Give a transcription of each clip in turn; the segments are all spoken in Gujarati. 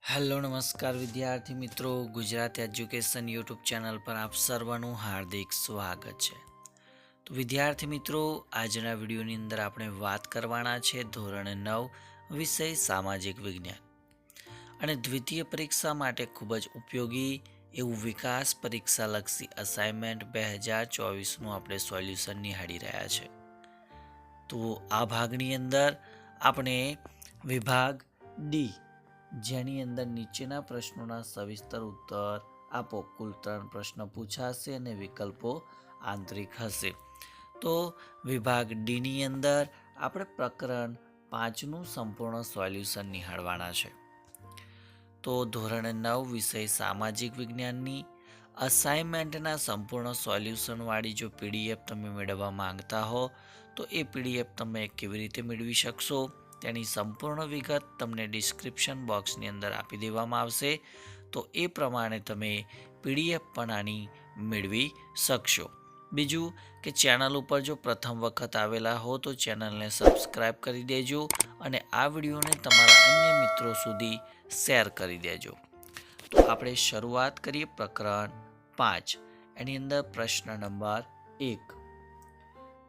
હેલો નમસ્કાર વિદ્યાર્થી મિત્રો, ગુજરાત એજ્યુકેશન યુટ્યુબ ચેનલ પર આપ સર્વનું હાર્દિક સ્વાગત છે. તો વિદ્યાર્થી મિત્રો, આજના વિડીયોની અંદર આપણે વાત કરવાના છે ધોરણ 9 વિષય સામાજિક વિજ્ઞાન અને દ્વિતીય પરીક્ષા માટે ખૂબ જ ઉપયોગી એવું વિકાસ પરીક્ષાલક્ષી અસાઇનમેન્ટ 2024નું આપણે સોલ્યુશન નિહાળી રહ્યા છે. તો આ ભાગની અંદર આપણે વિભાગ ડી, જેની અંદર નીચેના પ્રશ્નોના સવિસ્તર ઉત્તર આપો. કુલ 3 પ્રશ્ન પૂછાશે અને વિકલ્પો આંતરિક હશે. તો વિભાગ ડી ની અંદર આપણે પ્રકરણ 5નું સંપૂર્ણ સોલ્યુશન નિહાળવાના છે. તો ધોરણ 9 વિષય સામાજિક વિજ્ઞાનની અસાઇનમેન્ટના સંપૂર્ણ સોલ્યુશન વાળી જો પીડીએફ તમે મેળવવા માંગતા હો તો એ પીડીએફ તમે કેવી રીતે મેળવી શકશો તેની સંપૂર્ણ વિગત તમને ડિસ્ક્રિપ્શન બોક્સની અંદર આપી દેવામાં આવશે. તો એ પ્રમાણે તમે પીડીએફ પણ આની મેળવી શકશો. બીજું કે ચેનલ ઉપર જો પ્રથમ વખત આવેલા હો તો ચેનલને સબસ્ક્રાઈબ કરી દેજો અને આ વિડીયોને તમારા અન્ય મિત્રો સુધી શેર કરી દેજો. તો આપણે શરૂઆત કરીએ પ્રકરણ 5. એની અંદર પ્રશ્ન નંબર 1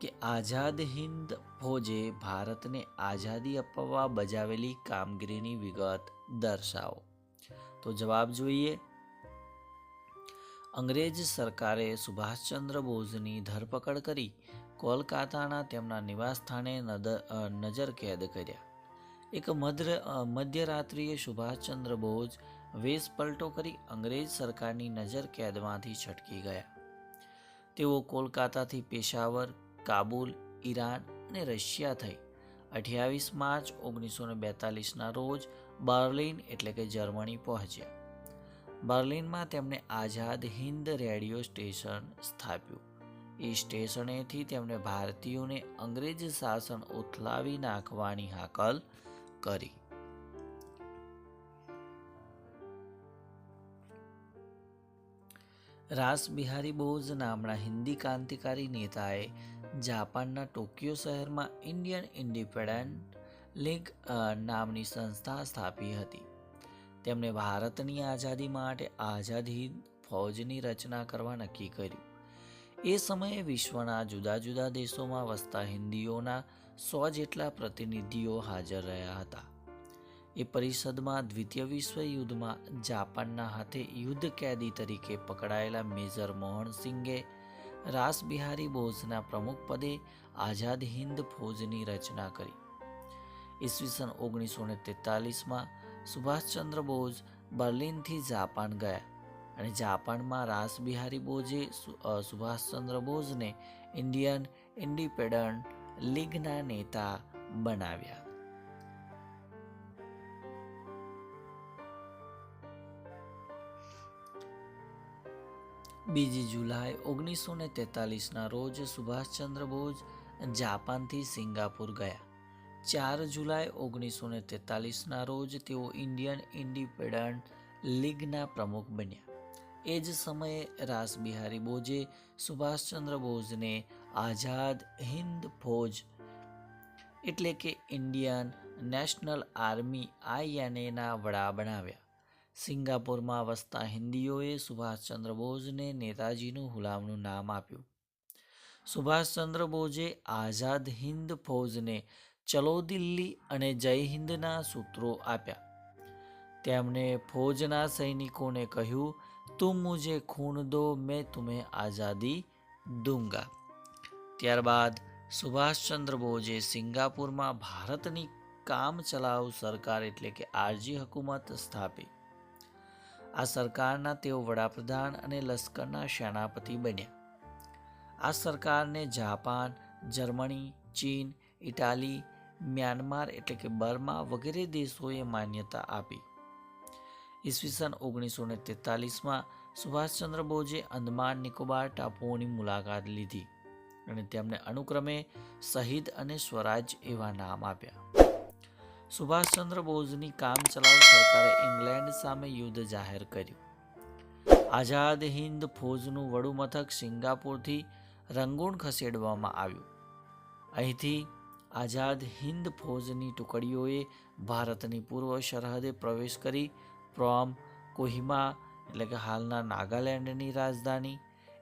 કે આઝાદ હિંદ ફૌજે ભારતને આઝાદી અપાવવા બજાવેલી કામગીરીની વિગત દર્શાવો. તો જવાબ જોઈએ. અંગ્રેજ સરકારે સુભાષચંદ્ર બોઝની ધરપકડ કરી કોલકાતાના તેમના નિવાસસ્થાને નજરકેદ કર્યા. એક મધ્યરાત્રિએ સુભાષચંદ્ર બોઝ વેશ પલટો કરી અંગ્રેજ સરકારની નજરકેદમાંથી છટકી ગયા. તેઓ કોલકાતાથી પેશાવર, કાબુલ, ઈરાન અને રશિયા થઈ 28 માર્ચ 1942ના રોજ બર્લિન એટલે કે જર્મની પહોંચ્યા. બર્લિનમાં તેમણે આઝાદ હિંદ રેડિયો સ્ટેશન સ્થાપ્યું. એ સ્ટેશનેથી તેમણે ભારતીયોને અંગ્રેજ શાસન ઉથલાવી નાખવાની હાકલ કરી. રાસબિહારી બોઝ નામના હિન્દી ક્રાંતિકારી નેતાએ જાપાનના ટોક્યો શહેરમાં ઇન્ડિયન ઇન્ડિપેન્ડન્ટ લીગ નામની સંસ્થા સ્થાપી હતી. તેમણે ભારતની આઝાદી માટે આઝાદ હિંદ ફૌજની રચના કરવા નક્કી કર્યું. એ સમયે વિશ્વના જુદા જુદા દેશોમાં વસતા હિન્દીઓના 100 જેટલા પ્રતિનિધિઓ હાજર રહ્યા હતા. એ પરિષદમાં દ્વિતીય વિશ્વ યુદ્ધમાં જાપાનના હાથે યુદ્ધ કેદી તરીકે પકડાયેલા મેજર મોહનસિંગે રાસબિહારી બોઝના પ્રમુખ પદે આઝાદ હિંદ ફૌજની રચના કરી. ઈસવીસન 1943માં સુભાષચંદ્ર બોઝ બર્લિનથી જાપાન ગયા અને જાપાનમાં રાસબિહારી બોઝે સુભાષચંદ્ર બોઝને ઇન્ડિયન ઇન્ડિપેન્ડન્ટ લીગના નેતા બનાવ્યા. બીજી જુલાઈ 1943ના રોજ સુભાષચંદ્ર બોઝ જાપાનથી સિંગાપુર ગયા. 4 જુલાઈ 1943ના રોજ તેઓ ઇન્ડિયન ઇન્ડિપેન્ડન્ટ લીગના પ્રમુખ બન્યા. એ જ સમયે રાસબિહારી બોઝે સુભાષચંદ્ર બોઝને આઝાદ હિંદ ફૌજ એટલે કે ઇન્ડિયન નેશનલ આર્મી INA વડા બનાવ્યા. સિંગાપુરમાં વસતા હિન્દીઓએ સુભાષચંદ્ર બોઝને નેતાજીનું હુલામણું નામ આપ્યું. સુભાષચંદ્ર બોઝે આઝાદ હિંદ ફૌજને ચલો દિલ્હી અને જય હિંદના સૂત્રો આપ્યા. તેમણે ફૌજના સૈનિકોને કહ્યું, તુમ મુझे ખૂન દો, મેં તુમ્हें આઝાદી દૂંગા. ત્યારબાદ સુભાષચંદ્ર બોઝે સિંગાપુરમાં ભારતની કામ ચલાઉ સરકાર એટલે કે આરજી હુકુમત સ્થાપી. આ સરકારના તેઓ વડાપ્રધાન અને લશ્કરના સેનાપતિ બન્યા. આ સરકારને જાપાન, જર્મની, ચીન, ઇટાલી, મ્યાનમાર એટલે કે બર્મા વગેરે દેશોએ માન્યતા આપી. ઈસવીસન 1943માં સુભાષચંદ્ર બોઝે અંદમાન નિકોબાર ટાપુઓની મુલાકાત લીધી અને તેમને અનુક્રમે શહીદ અને સ્વરાજ એવા નામ આપ્યા. સુભાષચંદ્ર બોઝની કામ ચલાઉ સરકારે ઇંગ્લેન્ડ સામે યુદ્ધ જાહેર કર્યું. આઝાદ હિંદ ફૌજનું વડું મથક સિંગાપુરથી રંગૂન ખસેડવામાં આવ્યું. અહીંથી આઝાદ હિંદ ફૌજની ટુકડીઓએ ભારતની પૂર્વ સરહદે પ્રવેશ કરી પ્રોમ, કોહિમા એટલે કે હાલના નાગાલેન્ડની રાજધાની,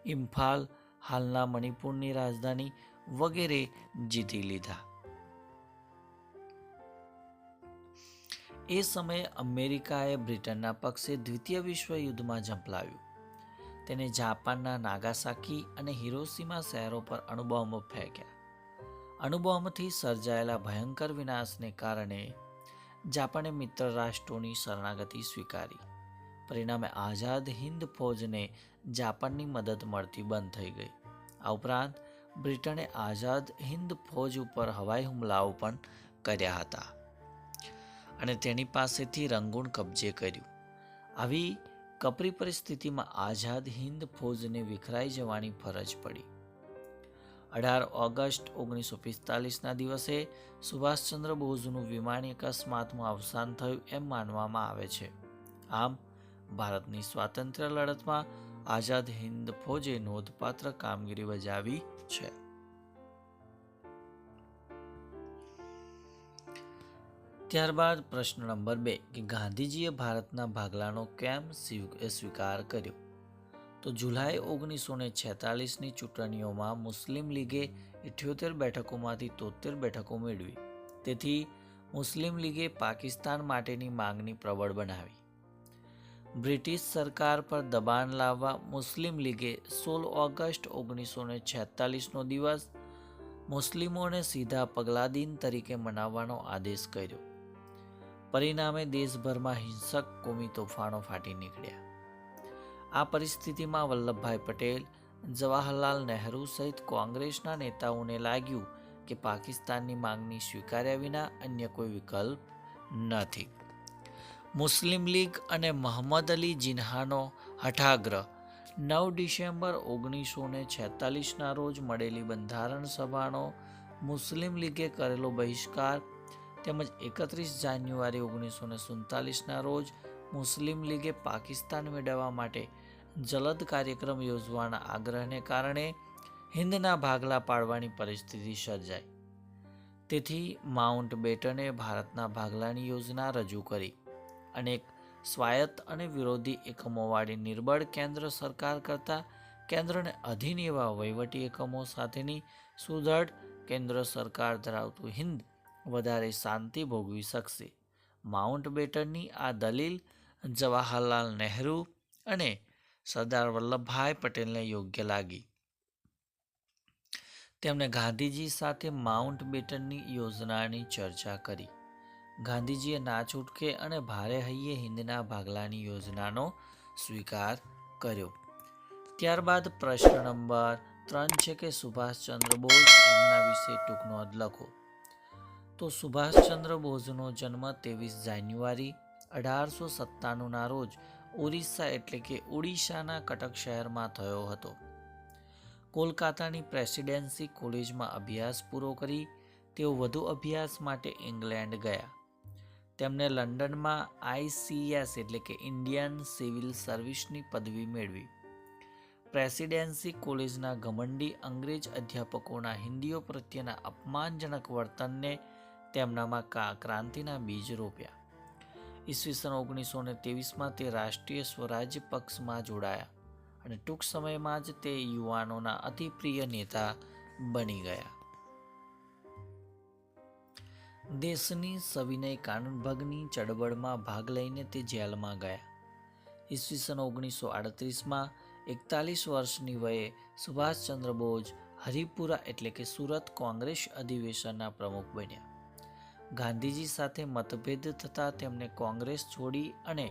ઇમ્ફાલ હાલના મણિપુરની રાજધાની વગેરે જીતી લીધા. એ સમયે અમેરિકાએ બ્રિટનના પક્ષે દ્વિતીય વિશ્વયુદ્ધમાં ઝંપલાવ્યું. તેને જાપાનના નાગાસાકી અને હિરોશીમા શહેરો પર અણુબોમ્બ ફેંક્યા. અણુબોમ્બથી સર્જાયેલા ભયંકર વિનાશને કારણે જાપાને મિત્ર રાષ્ટ્રોની શરણાગતિ સ્વીકારી. પરિણામે આઝાદ હિન્દ ફૌજને જાપાનની મદદ મળતી બંધ થઈ ગઈ. આ ઉપરાંત બ્રિટને આઝાદ હિન્દ ફૌજ ઉપર હવાઈ હુમલાઓ પણ કર્યા હતા અને તેની પાસેથી રંગૂન કબજે કર્યું. આવી કપરી પરિસ્થિતિમાં આઝાદ હિન્દ ફૌજને વિખરાઈ જવાની ફરજ પડી. 18 ઓગસ્ટ 1945ના દિવસે સુભાષચંદ્ર બોઝનું વિમાની અકસ્માતમાં અવસાન થયું એમ માનવામાં આવે છે. આમ ભારતની સ્વાતંત્ર્ય લડતમાં આઝાદ હિન્દ ફૌજે નોંધપાત્ર કામગીરી બજાવી છે. ત્યારબાદ પ્રશ્ન નંબર 2 કે ગાંધીજીએ ભારતના ભાગલાનો કેમ સ્વીકાર કર્યો? તો જુલાઈ 1946ની ચૂંટણીઓમાં મુસ્લિમ લીગે 78 બેઠકોમાંથી 73 બેઠકો મેળવી. તેથી મુસ્લિમ લીગે પાકિસ્તાન માટેની માંગણી પ્રબળ બનાવી. બ્રિટિશ સરકાર પર દબાણ લાવવા મુસ્લિમ લીગે 16 ઓગસ્ટ 1946નો દિવસ મુસ્લિમોને સીધા પગલા દિન તરીકે મનાવવાનો આદેશ કર્યો. પરિણામે દેશભરમાં હિંસક કોમી તોફાનો ફાટી નીકળ્યા. આ પરિસ્થિતિમાં વલ્લભભાઈ પટેલ, જવાહરલાલ નહેરુ સહિત કોંગ્રેસના નેતાઓને લાગ્યું કે પાકિસ્તાનની માંગણી સ્વીકાર્યા વિના અન્ય કોઈ વિકલ્પ નથી. મુસ્લિમ લીગ અને મોહમ્મદ અલી જિન્નાહનો હઠાગ્રહ 9 ડિસેમ્બર 1946ના રોજ મળેલી બંધારણ સભાનો મુસ્લિમ લીગે કરેલો બહિષ્કાર તેમજ 31 જાન્યુઆરી 1947ના રોજ મુસ્લિમ લીગે પાકિસ્તાન મેળવવા માટે જલદ કાર્યક્રમ યોજવાના આગ્રહને કારણે હિન્દના ભાગલા પાડવાની પરિસ્થિતિ સર્જાઈ. તેથી માઉન્ટ બેટને ભારતના ભાગલાની યોજના રજૂ કરી. અનેક સ્વાયત્ત અને વિરોધી એકમોવાળી નિર્બળ કેન્દ્ર સરકાર કરતાં કેન્દ્રને અધીન એવા વહીવટી એકમો સાથેની સુદૃઢ કેન્દ્ર સરકાર ધરાવતું હિન્દ વધારે શાંતિ ભોગવી શકશે. માઉન્ટ બેટનની આ દલીલ જવાહરલાલ નહેરુ અને સરદાર વલ્લભભાઈ પટેલને યોગ્ય લાગી. તેમણે ગાંધીજી સાથે માઉન્ટ બેટનની યોજનાની ચર્ચા કરી. ગાંધીજીએ ના છૂટકે અને ભારે હૈયે હિન્દના ભાગલાની યોજનાનો સ્વીકાર કર્યો. ત્યારબાદ પ્રશ્ન નંબર 3 છે કે સુભાષચંદ્ર બોઝ એમના વિશે ટૂંક નોંધ લખો. તો સુભાષચંદ્ર બોઝનો જન્મ 23 જાન્યુઆરી 1897ના રોજ ઓરિસ્સા એટલે કે ઓડિશાના કટક શહેરમાં થયો હતો. કોલકાતાની પ્રેસિડેન્સી કોલેજમાં અભ્યાસ પૂરો કરી તેઓ વધુ અભ્યાસ માટે ઇંગ્લેન્ડ ગયા. તેમણે લંડનમાં ICS એટલે કે ઇન્ડિયન સિવિલ સર્વિસની પદવી મેળવી. પ્રેસિડેન્સી કોલેજના ઘમંડી અંગ્રેજ અધ્યાપકોના હિન્દીઓ પ્રત્યેના અપમાનજનક વર્તનને તેમનામાં ક્રાંતિના બીજ રોપ્યા. ઈસવીસન 1923માં તે રાષ્ટ્રીય સ્વરાજ્ય પક્ષમાં જોડાયા અને ટૂંક સમયમાં જ તે યુવાનોના અતિ પ્રિય નેતા બની ગયા. દેશની સવિનય કાનૂનભંગની ચળવળમાં ભાગ લઈને તે જેલમાં ગયા. ઈસવીસન 1938માં 41 વર્ષની વયે સુભાષચંદ્ર બોઝ હરિપુરા એટલે કે સુરત કોંગ્રેસ અધિવેશનના પ્રમુખ બન્યા. ગાંધીજી સાથે મતભેદ થતાં તેમણે કોંગ્રેસ છોડી અને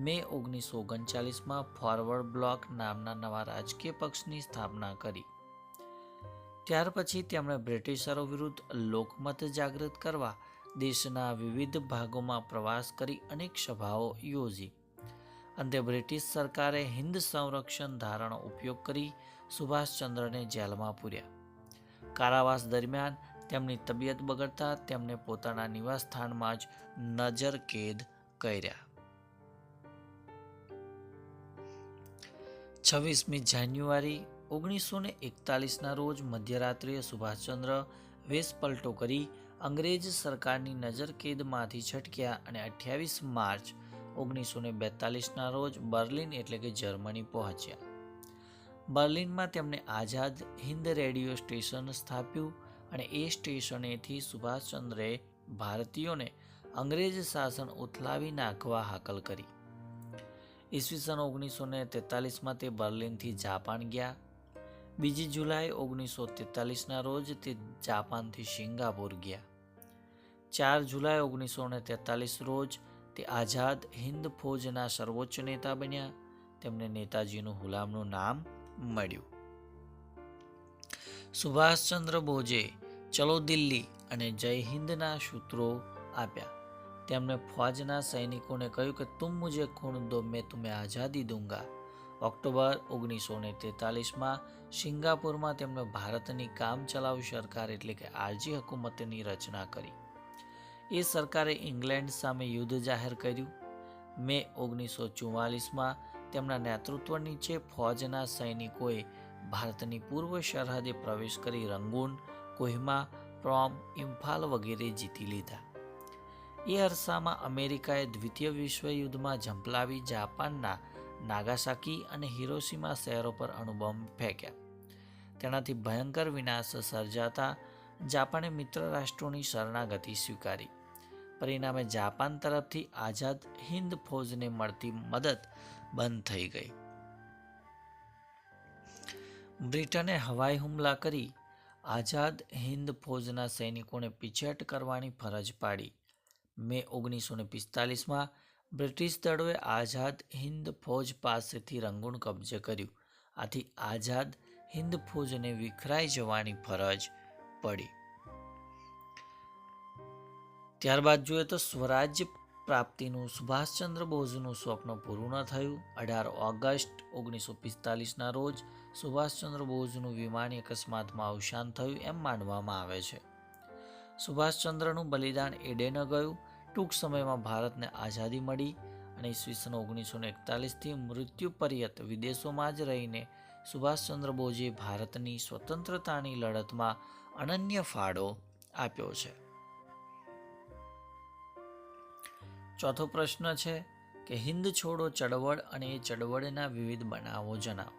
મે 1939માં ફોરવર્ડ બ્લોક નામના નવા રાજકીય પક્ષની સ્થાપના કરી. ત્યાર પછી તેમણે બ્રિટિશરો વિરુદ્ધ લોકમત જાગૃત કરવા દેશના વિવિધ ભાગોમાં પ્રવાસ કરી અનેક સભાઓ યોજી. અંતે બ્રિટિશ સરકારે હિન્દ સંરક્ષણ ધારાનો ઉપયોગ કરી સુભાષચંદ્રને જેલમાં પૂર્યા. કારાવાસ દરમિયાન તેમની તબિયત બગડતા તેમને પોતાના નિવાસસ્થાનમાં જ નજરકેદ કર્યા. 26મી જાન્યુઆરી 1941ના રોજ મધ્યરાત્રિએ સુભાષચંદ્ર વેશપલટો કરી અંગ્રેજ સરકારની નજરકેદમાંથી છટક્યા અને 28 માર્ચ 1942ના રોજ બર્લિન એટલે કે જર્મની પહોંચ્યા. બર્લિનમાં તેમણે આઝાદ હિન્દ રેડિયો સ્ટેશન સ્થાપ્યું અને એ સ્ટેશનેથી સુભાષચંદ્રએ ભારતીયોને અંગ્રેજ શાસન ઉથલાવી નાખવા હાકલ કરી. ઈસવીસન 1943માં તે બર્લિનથી જાપાન ગયા. 2 જુલાઈ 1943ના રોજ તે જાપાનથી સિંગાપુર ગયા. 4 જુલાઈ 1943 રોજ તે આઝાદ હિન્દ ફૌજના સર્વોચ્ચ નેતા બન્યા. તેમને નેતાજીનું હુલામણું નામ મળ્યું. સુભાષચંદ્ર બોઝે ચલો દિલ્હી અને જય હિન્દના સૂત્રો આપ્યા. તેમણે ફૌજના સૈનિકોને કહ્યું કે તુમ મુझे खून दो मैं तुम्हें आज़ादी दूंगा. ઓક્ટોબર 1943માં સિંગાપુરમાં તેમણે ભારતની કામચલાઉ સરકાર એટલે કે આરજી હુકુમતની રચના કરી. એ સરકારે ઇંગ્લેન્ડ સામે યુદ્ધ જાહેર કર્યું. મે 1944માં તેમના નેતૃત્વ નીચે ફૌજના સૈનિકોએ ભારતની પૂર્વ સરહદે પ્રવેશ કરી રંગૂન, કોહિમા, પ્રોમ, ઇમ્ફાલ વગેરે જીતી લીધા. એ અરસામાં અમેરિકાએ દ્વિતીય વિશ્વયુદ્ધમાં ઝંપલાવી જાપાનના નાગાસાકી અને હિરોશીમા શહેરો પર અણુબોમ્બ ફેંક્યા. તેનાથી ભયંકર વિનાશ સર્જાતા જાપાને મિત્ર રાષ્ટ્રોની શરણાગતિ સ્વીકારી. પરિણામે જાપાન તરફથી આઝાદ હિન્દ ફૌજને મળતી મદદ બંધ થઈ ગઈ. બ્રિટને હવાઈ હુમલા કરી આઝાદ હિન્દ ફૌજના સૈનિકોને પીછેહટ કરવાની ફરજ પાડી. મે 1945માં બ્રિટિશ દળોએ આઝાદ હિન્દ ફૌજ પાસેથી રંગૂન કબજે કર્યું. આથી આઝાદ હિન્દ ફૌજને વિખરાઈ જવાની ફરજ પડી. ત્યારબાદ જોઈએ તો સ્વરાજ્ય પ્રાપ્તિનું સુભાષચંદ્ર બોઝનું સ્વપ્ન પૂરું ન થયું. 18 ઓગસ્ટ 1945ના રોજ સુભાષચંદ્ર બોઝનું વિમાની અકસ્માતમાં અવસાન થયું એમ માનવામાં આવે છે. સુભાષચંદ્રનું બલિદાન એડે ન ગયું. ટૂંક સમયમાં ભારતને આઝાદી મળી અને ઈસવીસન 1941થી મૃત્યુ પર્યંત વિદેશોમાં જ રહીને સુભાષચંદ્ર બોઝે ભારતની સ્વતંત્રતાની લડતમાં અનન્ય ફાળો આપ્યો છે. ચોથો પ્રશ્ન છે કે હિન્દ છોડો ચળવળ અને એ ચળવળના વિવિધ બનાવો જણાવો.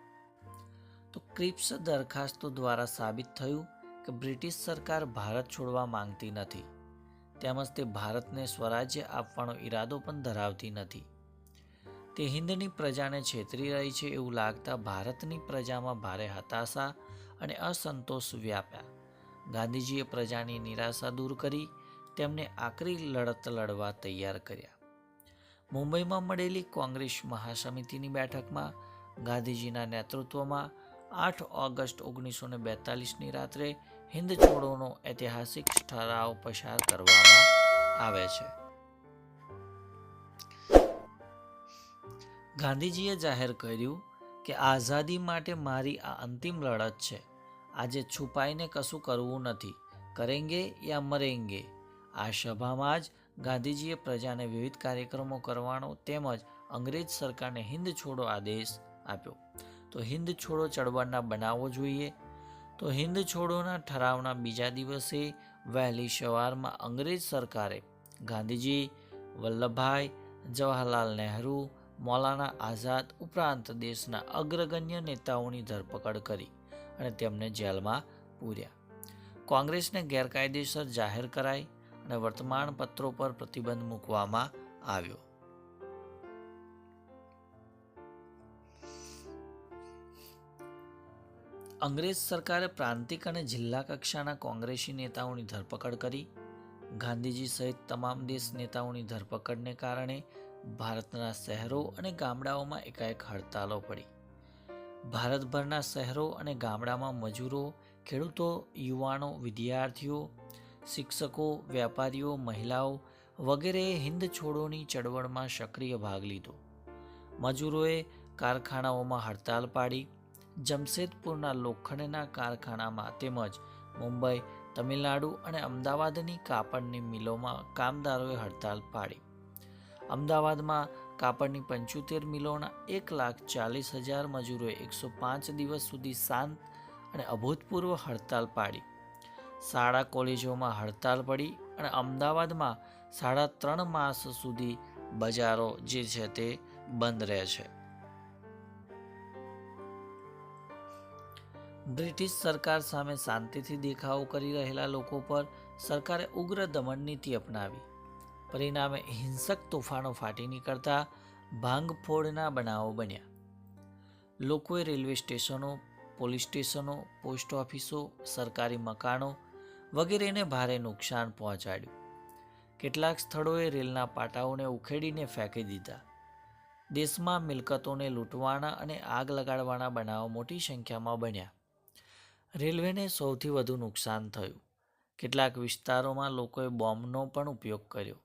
તો ક્રિપ્સ દરખાસ્તો દ્વારા સાબિત થયું કે બ્રિટિશ સરકાર ભારત છોડવા માંગતી નથી. તેમજ તે ભારતને સ્વરાજ્ય આપવાનો ઈરાદો પણ ધરાવતી નથી. તે હિન્દની પ્રજાને છેતરી રહી છે એવું લાગતા ભારતની પ્રજામાં ભારે હતાશા અને અસંતોષ વ્યાપ્યા. ગાંધીજીએ પ્રજાની નિરાશા દૂર કરી તેમને આકરી લડત લડવા તૈયાર કર્યા. મુંબઈમાં મળેલી કોંગ્રેસ મહાસમિતિની બેઠકમાં ગાંધીજીના નેતૃત્વમાં 8 ઓગસ્ટ 1942ની રાત્રે હિન્દ છોડોનો ઐતિહાસિક ઠરાવ પસાર કરવામાં આવે છે. ગાંધીજીએ જાહેર કર્યું કે આઝાદી માટે મારી આ અંતિમ લડત છે. આજે છુપાઈને કશું કરવું નથી. કરેંગે યા મરેંગે. આ સભામાં જ ગાંધીજીએ પ્રજાને વિવિધ કાર્યક્રમો કરવાનો તેમજ અંગ્રેજ સરકારને હિન્દ છોડો આદેશ આપ્યો. તો હિન્દ છોડો ચળવળના બનાવો જોઈએ. તો હિન્દ છોડોના ઠરાવના બીજા દિવસે વહેલી સવારમાં અંગ્રેજ સરકારે ગાંધીજી, વલ્લભભાઈ, જવાહરલાલ નહેરુ, મૌલાના આઝાદ ઉપરાંત દેશના અગ્રગણ્ય નેતાઓની ધરપકડ કરી અને તેમને જેલમાં પૂર્યા. કોંગ્રેસને ગેરકાયદેસર જાહેર કરાઈ અને વર્તમાનપત્રો પર પ્રતિબંધ મૂકવામાં આવ્યો. અંગ્રેજ સરકારે પ્રાંતિક અને જિલ્લા કક્ષાના કોંગ્રેસી નેતાઓની ધરપકડ કરી. ગાંધીજી સહિત તમામ દેશ નેતાઓની ધરપકડને કારણે ભારતના શહેરો અને ગામડાઓમાં એકાએક હડતાલો પડી. ભારતભરના શહેરો અને ગામડામાં મજૂરો, ખેડૂતો, યુવાનો, વિદ્યાર્થીઓ, શિક્ષકો, વેપારીઓ, મહિલાઓ વગેરેએ હિન્દ છોડોની ચળવળમાં સક્રિય ભાગ લીધો. મજૂરોએ કારખાનાઓમાં હડતાલ પાડી. જમશેદપુરના લોખંડના કારખાનામાં તેમજ મુંબઈ, તમિલનાડુ અને અમદાવાદની કાપડની મિલોમાં કામદારોએ હડતાલ પાડી. અમદાવાદમાં કાપડની 75 મિલોના 1,40,000 મજૂરોએ 105 દિવસ સુધી શાંત અને અભૂતપૂર્વ હડતાલ પાડી. શાળા કોલેજોમાં હડતાલ પડી અને અમદાવાદમાં 3.5 માસ સુધી બજારો જે છે તે બંધ રહે છે. બ્રિટિશ સરકાર સામે શાંતિથી દેખાવો કરી રહેલા લોકો પર સરકારે ઉગ્ર દમન નીતિ અપનાવી. પરિણામે હિંસક તોફાનો ફાટી નીકળતા ભાંગફોડના બનાવો બન્યા. લોકોએ રેલવે સ્ટેશનો, પોલીસ સ્ટેશનો, પોસ્ટ ઓફિસો, સરકારી મકાનો વગેરેને ભારે નુકસાન પહોંચાડ્યું. કેટલાક સ્થળોએ રેલના પાટાઓને ઉખેડીને ફેંકી દીધા. દેશમાં મિલકતોને લૂંટવાના અને આગ લગાડવાના બનાવો મોટી સંખ્યામાં બન્યા. રેલવેને સૌથી વધુ નુકસાન થયું. કેટલાક વિસ્તારોમાં લોકોએ બોમ્બનો પણ ઉપયોગ કર્યો.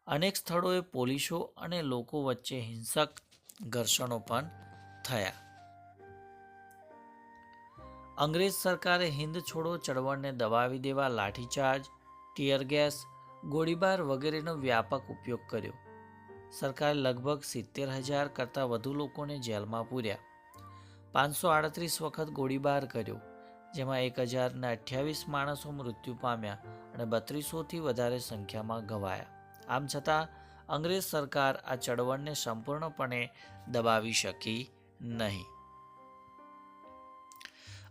અનેક સ્થળોએ પોલીસો અને લોકો વચ્ચે હિંસક ઘર્ષણો પણ થયા. અંગ્રેજ સરકારે હિંદ છોડો ચળવળને દબાવી દેવા લાઠીચાર્જ, ટીયર ગેસ, ગોળીબાર વગેરેનો વ્યાપક ઉપયોગ કર્યો. સરકારે લગભગ 70,000 કરતાં વધુ લોકોને જેલમાં પૂર્યા. 538 વખત ગોળીબાર કર્યો, જેમાં 1,028 માણસો મૃત્યુ પામ્યા અને 3200થી વધારે સંખ્યામાં ઘવાયા. આમ છતાં અંગ્રેજ સરકાર આ ચળવળને સંપૂર્ણપણે દબાવી શકી નહીં.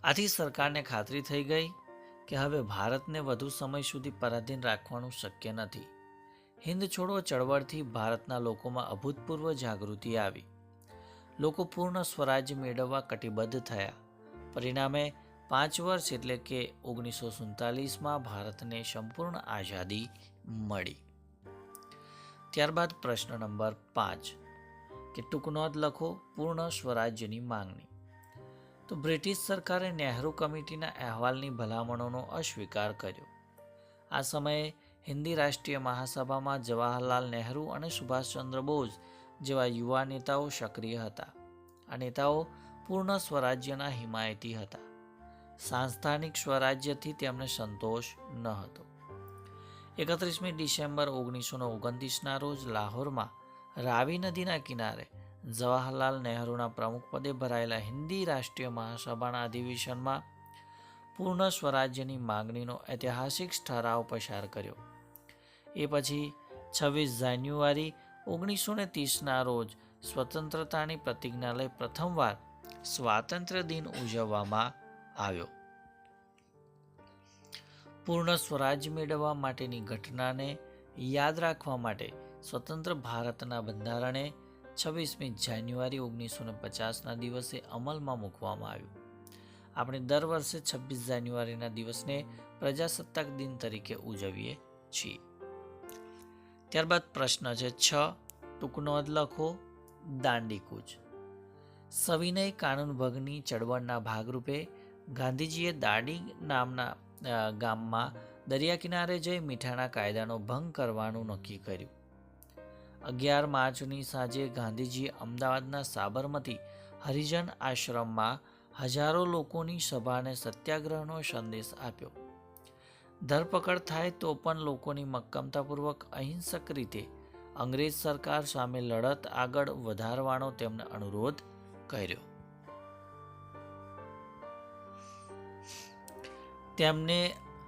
આથી સરકારને ખાતરી થઈ ગઈ કે હવે ભારતને વધુ સમય સુધી પરાધીન રાખવાનું શક્ય નથી. હિંદ છોડો ચળવળથી ભારતના લોકોમાં અભૂતપૂર્વ જાગૃતિ આવી. લોકો પૂર્ણ સ્વરાજ્ય મેળવવા કટિબદ્ધ થયા. પરિણામે 5 વર્ષ એટલે કે 1947માં ભારતને સંપૂર્ણ આઝાદી મળી. ત્યારબાદ પ્રશ્ન નંબર 5 કે ટૂંકનોંધ લખો પૂર્ણ સ્વરાજ્યની માંગણી. તો બ્રિટિશ સરકારે નહેરુ કમિટીના અહેવાલની ભલામણોનો અસ્વીકાર કર્યો. આ સમયે હિન્દી રાષ્ટ્રીય મહાસભામાં જવાહરલાલ નહેરુ અને સુભાષચંદ્ર બોઝ જેવા યુવા નેતાઓ સક્રિય હતા. આ નેતાઓ પૂર્ણ સ્વરાજ્યના હિમાયતી હતા. સાંસ્થાનિક સ્વરાજ્યથી તેમને સંતોષ ન હતો. 31મી ડિસેમ્બર 1929ના રોજ લાહોરમાં રાવી નદીના કિનારે જવાહરલાલ નહેરુના પ્રમુખપદે ભરાયેલા હિન્દી રાષ્ટ્રીય મહાસભાના અધિવેશનમાં પૂર્ણ સ્વરાજ્યની માંગણીનો ઐતિહાસિક ઠરાવ પસાર કર્યો. એ પછી 26 જાન્યુઆરી 1930ના રોજ સ્વતંત્રતાની પ્રતિજ્ઞા લઈ પ્રથમવાર સ્વાતંત્ર્ય દિન ઉજવવામાં આવ્યો. પૂર્ણ સ્વરાજ્ય મેળવવા માટેની ઘટનાને યાદ રાખવા માટે સ્વતંત્ર ભારતના બંધારણે 26મી જાન્યુઆરી 1950ના દિવસે અમલમાં મૂકવામાં આવ્યું. આપણે દર વર્ષે 26 જાન્યુઆરીના દિવસને પ્રજાસત્તાક દિન તરીકે ઉજવીએ છીએ. ત્યારબાદ પ્રશ્ન છે 6 ટૂંકનોંધ લખો દાંડીકૂચ. સવિનય કાનૂનભંગની ચળવળના ભાગરૂપે ગાંધીજીએ દાંડી નામના ગામમાં દરિયા કિનારે જઈ મીઠાના કાયદાનો ભંગ કરવાનું નક્કી કર્યું. 11 માર્ચની સાંજે ગાંધીજીએ અમદાવાદના સાબરમતી હરિજન આશ્રમમાં હજારો લોકોની સભાને સત્યાગ્રહનો સંદેશ આપ્યો. ધરપકડ થાય તો પણ લોકોની મક્કમતાપૂર્વક અહિંસક રીતે અંગ્રેજ સરકાર સામે લડત આગળ વધારવાનો તેમણે અનુરોધ કર્યો. તેમને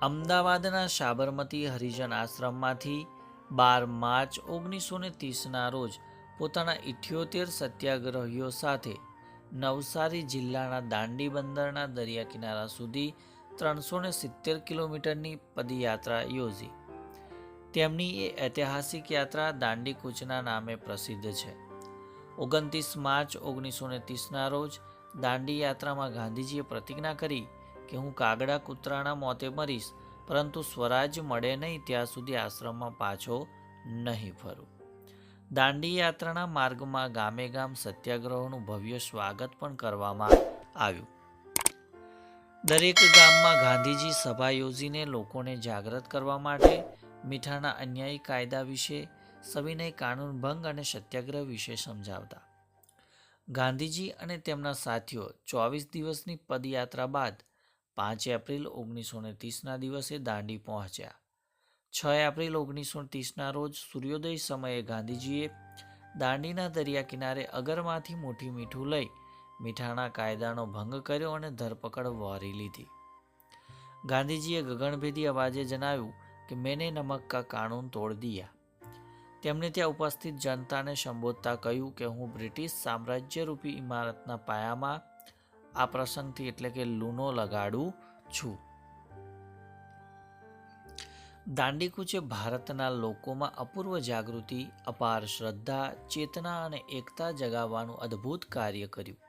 અમદાવાદના સાબરમતી હરિજન આશ્રમમાંથી 12 માર્ચ 1930ના રોજ પોતાના 78 સત્યાગ્રહીઓ સાથે નવસારી જિલ્લાના દાંડી બંદરના દરિયા કિનારા સુધી 370 કિલોમીટરની પદયાત્રા યોજી. તેમની એ ઐતિહાસિક યાત્રા દાંડીકૂચના નામે પ્રસિદ્ધ છે. 29 માર્ચ 1930ના રોજ દાંડી યાત્રામાં ગાંધીજીએ પ્રતિજ્ઞા કરી કે હું કાગડા કૂતરાના મોતે મરીશ, પરંતુ સ્વરાજ મળે નહીં ત્યાં સુધી આશ્રમમાં પાછો નહીં ફરું. દાંડી યાત્રાના માર્ગમાં ગામે ગામ સત્યાગ્રહોનું ભવ્ય સ્વાગત પણ કરવામાં આવ્યું. દરેક ગામમાં ગાંધીજી સભા યોજીને લોકોને જાગૃત કરવા માટે મીઠાના અન્યાયી કાયદા વિશે, સવિનય કાનૂન ભંગ અને સત્યાગ્રહ વિશે સમજાવતા. ગાંધીજી અને તેમના સાથીઓ 24 દિવસની પદયાત્રા બાદ 5 એપ્રિલ 1930ના દિવસે દાંડી પહોંચ્યા. 6 એપ્રિલ 1930ના રોજ સૂર્યોદય સમયે ગાંધીજીએ દાંડીના દરિયા કિનારે અગરમાંથી મોટી મીઠું લઈ મીઠાના કાયદાનો ભંગ કર્યો અને ધરપકડ વહોરી લીધી. ગાંધીજીએ ગગનભેદી અવાજે જણાવ્યું કે મેને નમક કા કાનૂન તોડ દિયા. તેમણે ત્યાં ઉપસ્થિત જનતાને સંબોધતા કહ્યું કે હું બ્રિટિશ સામ્રાજ્યરૂપી ઇમારતના પાયામાં આ પ્રસંગથી એટલે કે લૂનો લગાડું છું. દાંડીકૂચે ભારતના લોકોમાં અપૂર્વ જાગૃતિ, અપાર શ્રદ્ધા, ચેતના અને એકતા જગાવવાનું અદ્ભુત કાર્ય કર્યું.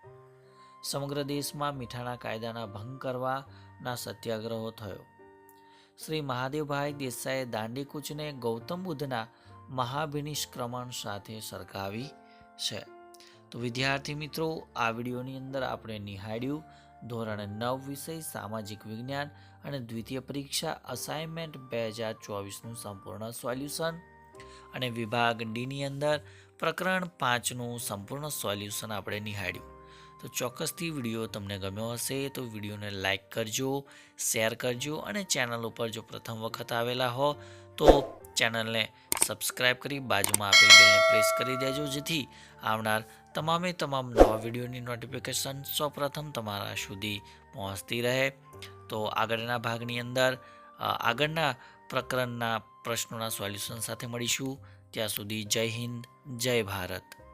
સમગ્ર દેશમાં મીઠાના કાયદાના ભંગ કરવાના સત્યાગ્રહો થયો. શ્રી મહાદેવભાઈ દેસાઈએ દાંડીકૂચને ગૌતમ બુદ્ધના મહાભિનિષ્ક્રમણ સાથે સરખાવી છે. તો વિદ્યાર્થી મિત્રો, આ વિડીયોની અંદર આપણે નિહાળ્યું ધોરણ 9 વિષય સામાજિક વિજ્ઞાન અને દ્વિતીય પરીક્ષા અસાઇનમેન્ટ 2024નું સંપૂર્ણ સોલ્યુશન અને વિભાગ ડીની અંદર પ્રકરણ 5નું સંપૂર્ણ સોલ્યુશન આપણે નિહાળ્યું. તો ચોક્કસથી વિડીયો તમને ગમ્યો હશે તો વિડીયોને લાઇક કરજો, શેર કરજો અને ચેનલ ઉપર જો પ્રથમ વખત આવેલા હો તો ચેનલને સબસ્ક્રાઇબ કરી બાજુમાં આપેલ બેલને પ્રેસ કરી દેજો, જેથી આવનાર તમામ નવા વિડીયોની નોટિફિકેશન સૌપ્રથમ તમારા સુધી પહોંચતી રહે. તો આગળના ભાગની અંદર આગળના પ્રકરણના પ્રશ્નોના સોલ્યુશન સાથે મળીશું. ત્યાં સુધી જય હિન્દ, જય ભારત.